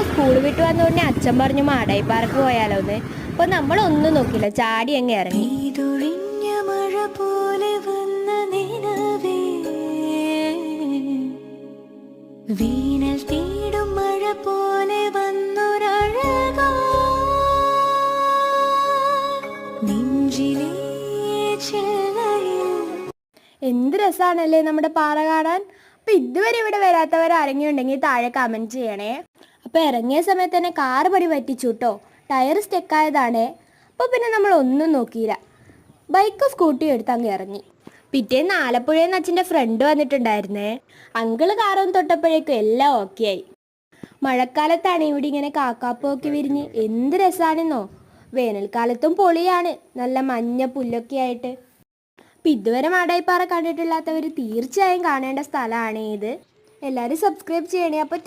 School വിട്ട് വന്നോടനെ അച്ഛൻ പറഞ്ഞു മാടായി പാർക്ക് പോയാലോ എന്ന്. അപ്പോൾ നമ്മളൊന്നും നോക്കില്ല, ചാടി അങ്ങ് ഇറങ്ങി. മഴ പോലെ വന്ന നിലവേ, വീണൽ തീടും മഴ പോലെ വന്നൊരഴകാ നെഞ്ചിലേ ചെല്ലയിൽ. എന്ത് രസമാണല്ലേ നമ്മുടെ പാറ കാണാൻ. അപ്പോൾ ഇതുവരെ ഇവിടെ വരാത്തവർ ആരെങ്കിലും താഴെ കമൻറ്റ് ചെയ്യണേ. അപ്പോൾ ഇറങ്ങിയ സമയത്ത് തന്നെ കാറ് പടി പറ്റിച്ചു കേട്ടോ, ടയർ സ്റ്റെക്കായതാണ്. അപ്പോൾ പിന്നെ നമ്മൾ ഒന്നും നോക്കിയില്ല, ബൈക്കും സ്കൂട്ടിയും എടുത്ത് അങ്ങ് ഇറങ്ങി. പിറ്റേന്ന് ആലപ്പുഴയിൽ നിന്ന് അച്ഛൻ്റെ ഫ്രണ്ട് വന്നിട്ടുണ്ടായിരുന്നേ. അങ്കിള് കാറൊന്ന് തൊട്ടപ്പോഴേക്കും എല്ലാം ഓക്കെ ആയി. മഴക്കാലത്താണ് ഇവിടെ ഇങ്ങനെ കാക്കാപ്പൊക്കെ വിരിഞ്ഞ് എന്ത് രസമാണെന്നോ. വേനൽക്കാലത്തും പൊളിയാണ്, നല്ല മഞ്ഞ പുല്ലൊക്കെ ആയിട്ട്. അപ്പം ഇതുവരെ മാടായിപ്പാറ കണ്ടിട്ടില്ലാത്തവർ തീർച്ചയായും കാണേണ്ട സ്ഥലമാണ് ഇത്. എല്ലാവരും സബ്സ്ക്രൈബ് ചെയ്യണേ. അപ്പോൾ